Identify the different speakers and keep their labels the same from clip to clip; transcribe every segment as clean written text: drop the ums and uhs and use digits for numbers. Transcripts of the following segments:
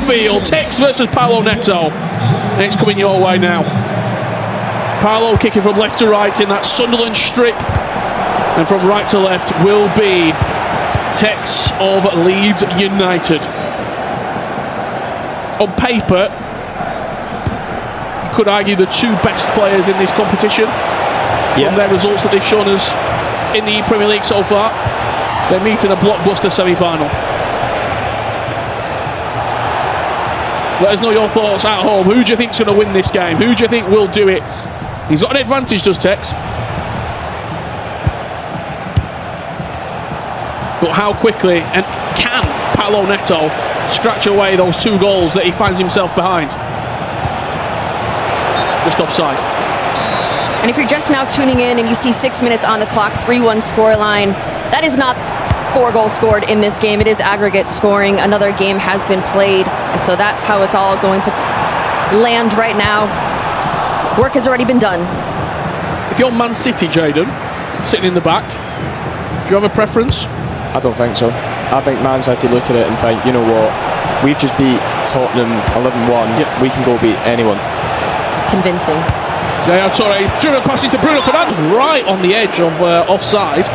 Speaker 1: Field, Tex versus Paolo Neto. And it's coming your way now. Paolo kicking from left to right in that Sunderland strip. And from right to left will be Tex of Leeds United. On paper, you could argue the two best players in this competition. From their results that they've shown us in the Premier League so far. They're meeting a blockbuster semi-final. Let us know your thoughts at home. Who do you think's going to win this game? Who do you think will do it? He's got an advantage, does Tex. But how quickly and can Paolo Neto scratch away those two goals that he finds himself behind? Just offside.
Speaker 2: And if you're just now tuning in and you see 6 minutes on the clock, 3-1 scoreline, that is not 4 goals scored in this game. It is aggregate scoring. Another game has been played, and so that's how it's all going to land right now. Work has already been done.
Speaker 1: If you're Man City, Jayden, sitting in the back, do you have a preference?
Speaker 3: I don't think so. I think Man City look at it and think, you know what, we've just beat Tottenham 11-1. We can go beat anyone.
Speaker 2: Convincing.
Speaker 1: Yeah, sorry, driven passing to Bruno Fernandes, right on the edge of offside.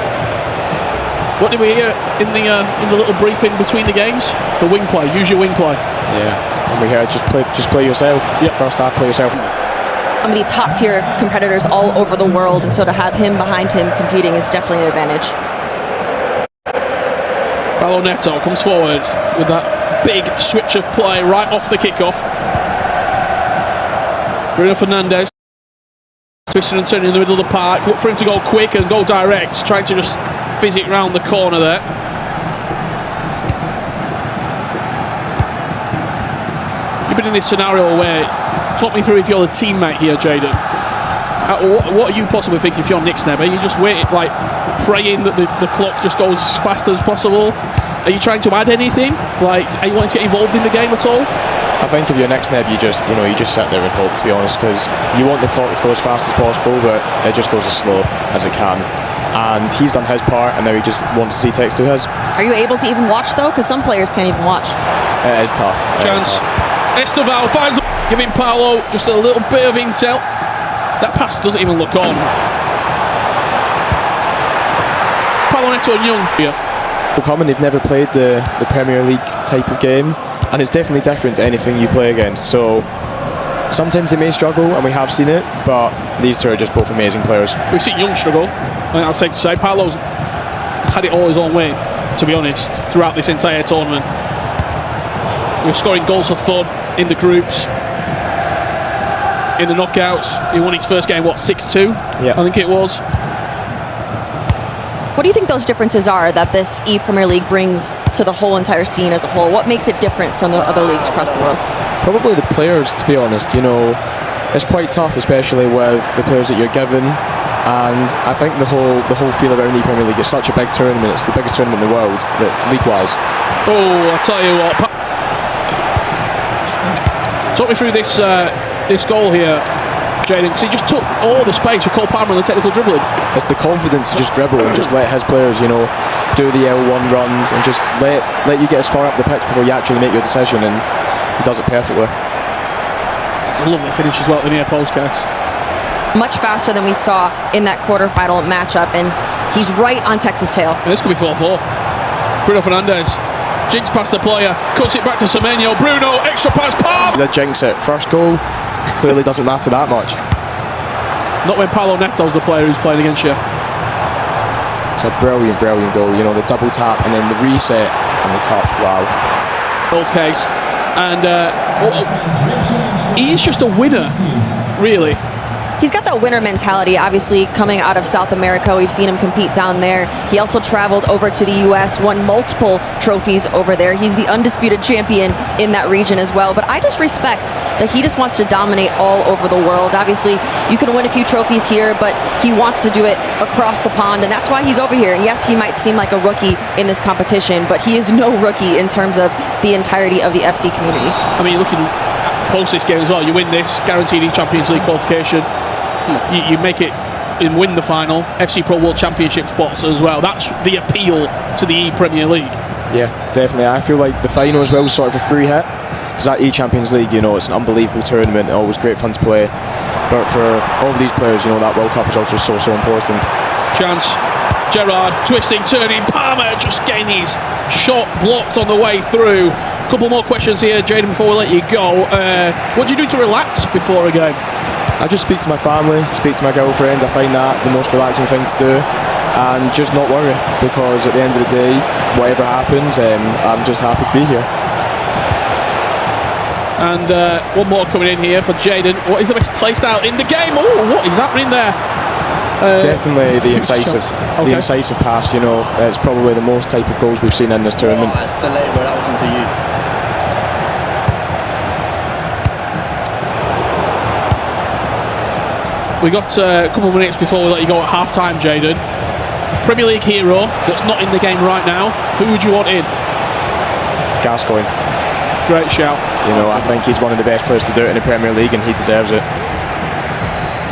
Speaker 1: What did we hear in the little briefing between the games? The wing play. Use your wing play.
Speaker 3: Yeah, and we heard just play yourself. First half, play yourself.
Speaker 2: How many top tier competitors all over the world, and so to have him behind him competing is definitely an advantage.
Speaker 1: Paolo Neto comes forward with that big switch of play right off the kickoff. Bruno Fernandes twisting and turning in the middle of the park. Look for him to go quick and go direct. Trying to just fizz it round the corner there. You've been in this scenario where, talk me through if you're the teammate here, Jayden. What are you possibly thinking if you're Nick Sneb? Are you just waiting, like praying that the clock just goes as fast as possible? Are you trying to add anything? Like, are you wanting to get involved in the game at all?
Speaker 3: I think if you're Nick Sneb, you just sit there and hope, to be honest, because you want the clock to go as fast as possible, but it just goes as slow as it can. And he's done his part, and now he just wants to see Tex do his.
Speaker 2: Are you able to even watch though? Because some players can't even watch.
Speaker 3: It is tough.
Speaker 1: Chance. Esteval finds, giving Paolo just a little bit of intel. That pass doesn't even look on. Paolo Neto and Young here.
Speaker 3: Becoming, they've never played the Premier League type of game, and it's definitely different to anything you play against. So sometimes they may struggle, and we have seen it, but these two are just both amazing players.
Speaker 1: We've seen Young struggle, I think that's safe to say. Paolo's had it all his own way, to be honest, throughout this entire tournament. He was scoring goals for fun in the groups. In the knockouts, he won his first game, 6-2?
Speaker 3: Yeah.
Speaker 1: I think it was.
Speaker 2: What do you think those differences are that this E-Premier League brings to the whole entire scene as a whole? What makes it different from the other leagues across the world?
Speaker 3: Probably the players, to be honest. It's quite tough, especially with the players that you're given. And I think the whole feel around the E-Premier League is such a big tournament. It's the biggest tournament in the world, league-wise.
Speaker 1: Oh, I'll tell you what. Talk me through this goal here, Jayden, because he just took all the space with Cole Palmer on the technical dribbling.
Speaker 3: It's the confidence to just dribble and just let his players, do the L1 runs and just let you get as far up the pitch before you actually make your decision, and he does it perfectly.
Speaker 1: It's a lovely finish as well at the near post, Cass.
Speaker 2: Much faster than we saw in that quarterfinal matchup, and he's right on Tex's tail.
Speaker 1: And this could be 4-4. Bruno Fernandes jinx past the player, cuts it back to Semenyo. Bruno, extra pass, Palm!
Speaker 3: They jinx it. First goal clearly doesn't matter that much.
Speaker 1: Not when Paolo Neto's the player who's playing against you.
Speaker 3: It's a brilliant goal. The double tap and then the reset and the touch. Wow.
Speaker 1: Old case. And he's just a winner, really.
Speaker 2: He's got that winner mentality, obviously, coming out of South America. We've seen him compete down there. He also traveled over to the U.S., won multiple trophies over there. He's the undisputed champion in that region as well. But I just respect that he just wants to dominate all over the world. Obviously, you can win a few trophies here, but he wants to do it across the pond, and that's why he's over here. And yes, he might seem like a rookie in this competition, but he is no rookie in terms of the entirety of the FC community.
Speaker 1: I mean, looking post this game as well, you win this, guaranteed Champions League qualification. You make it and win the final, FC Pro World Championship spots as well. That's the appeal to the E-Premier League.
Speaker 3: Yeah, definitely. I feel like the final as well was sort of a free hit. because that E-Champions League, you know, it's an unbelievable tournament, always great fun to play. But for all of these players, you know, that World Cup is also so important.
Speaker 1: Chance, Gerrard twisting, turning, Palmer just getting his shot blocked on the way through. A couple more questions here, Jayden, before we let you go. What do you do to relax before a game?
Speaker 3: I just speak to my family, speak to my girlfriend. I find that the most relaxing thing to do, and just not worry, because at the end of the day, whatever happens, I'm just happy to be here.
Speaker 1: And one more coming in here for Jayden. What is the best play style in the game? Oh, what is happening there?
Speaker 3: Definitely the incisive pass. You know, it's probably the most type of goals we've seen in this tournament.
Speaker 4: Oh, that's delayed, but that wasn't to you.
Speaker 1: We got a couple of minutes before we let you go at half-time, Jayden. Premier League hero that's not in the game right now. Who would you want in?
Speaker 3: Gascoigne.
Speaker 1: Great shout.
Speaker 3: You know, I think he's one of the best players to do it in the Premier League, and he deserves it.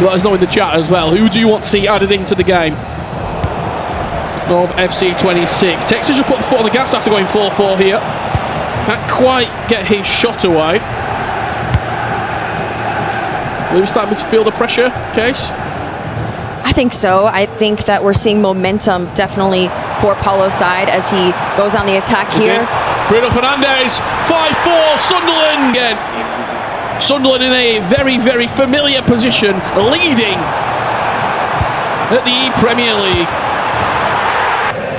Speaker 1: Let us know in the chat as well. Who do you want to see added into the game of FC 26? Texas just put the foot on the gas after going 4-4 here. Can't quite get his shot away. Will we start to feel the pressure, Case?
Speaker 2: I think so. I think that we're seeing momentum definitely for Paulo's side as he goes on the attack here.
Speaker 1: Bruno Fernandes, 5-4, Sunderland again. Sunderland in a very, very familiar position, leading at the Premier League.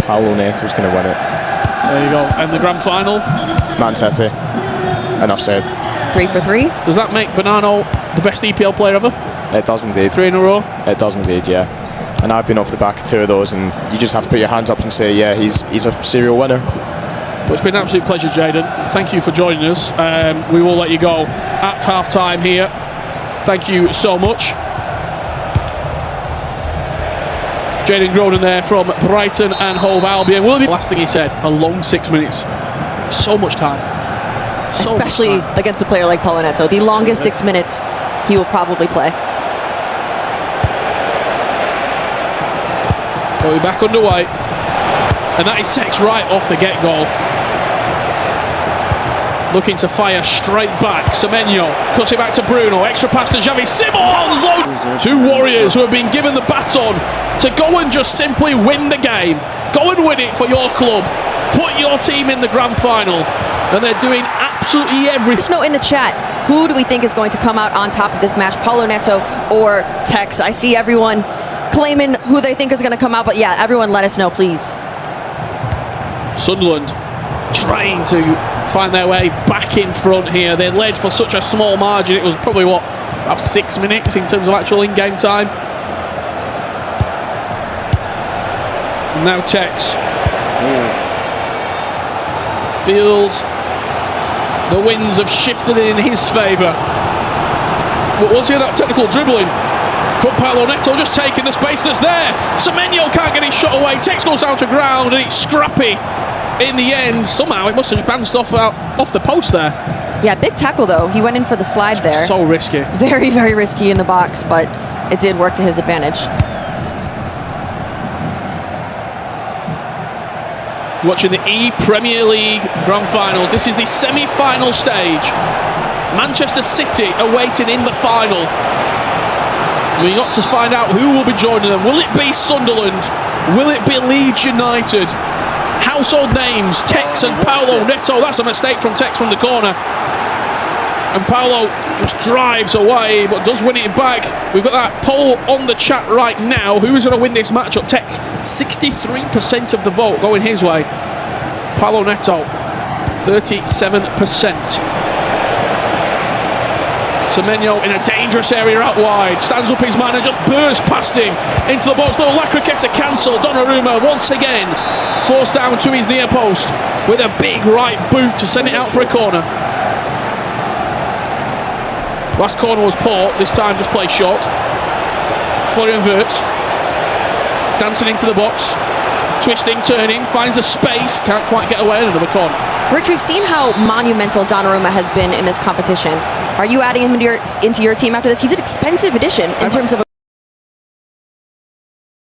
Speaker 3: Paulo Neto's going to win it.
Speaker 1: There you go. And the grand final?
Speaker 3: Man City. Enough said.
Speaker 2: 3 for 3.
Speaker 1: Does that make Bonano the best EPL player ever?
Speaker 3: It does indeed.
Speaker 1: 3 in a row?
Speaker 3: It does indeed, yeah. And I've been off the back of 2 of those, and you just have to put your hands up and say, yeah, he's a serial winner.
Speaker 1: Well, it's been an absolute pleasure, Jayden. Thank you for joining us. We will let you go at half-time here. Thank you so much. Jayden Groden there from Brighton and Hove Albion. Will be last thing he said, a long 6 minutes. So much time.
Speaker 2: Especially against a player like Paulo Neto. The longest 6 minutes he will probably play.
Speaker 1: We'll be back underway. And that is Tex right off the get-go. Looking to fire straight back. Semenyo cuts it back to Bruno. Extra pass to Xavi Simons. 2 Warriors who have been given the baton to go and just simply win the game. Go and win it for your club. Put your team in the grand final. And they're doing absolutely everything.
Speaker 2: Just know in the chat, who do we think is going to come out on top of this match? Paulo Neto or Tex? I see everyone claiming who they think is going to come out. But yeah, everyone let us know, please.
Speaker 1: Sunderland trying to find their way back in front here. They led for such a small margin. It was probably, what, about 6 minutes in terms of actual in-game time. Now Tex feels the winds have shifted in his favour. But once again, that technical dribbling from Paulo Neto, just taking the space that's there. Semenyo can't get his shot away. Tex goes down to ground and it's scrappy in the end. Somehow it must have just bounced off the post there.
Speaker 2: Yeah, big tackle though. He went in for the slide there.
Speaker 1: So risky.
Speaker 2: Very, very risky in the box, but it did work to his advantage.
Speaker 1: Watching the Premier League Grand Finals. This is the semi-final stage. Manchester City awaiting in the final. We got to find out who will be joining them. Will it be Sunderland? Will it be Leeds United? Household names, Tex and Paulo Neto. That's a mistake from Tex from the corner. And Paulo just drives away, but does win it back. We've got that poll on the chat right now. Who is going to win this matchup? Tex, 63% of the vote going his way. Paulo Neto, 37%. Semenyo in a dangerous area out wide. Stands up his man and just bursts past him into the box. Little La Croqueta cancelled. Donnarumma once again forced down to his near post with a big right boot to send it out for a corner. Last corner was poor. This time just play short. Florian Wirtz dancing into the box. Twisting, turning, finds the space. Can't quite get away. Another corner.
Speaker 2: Rich, we've seen how monumental Donnarumma has been in this competition. Are you adding him into your team after this? He's an expensive addition in terms of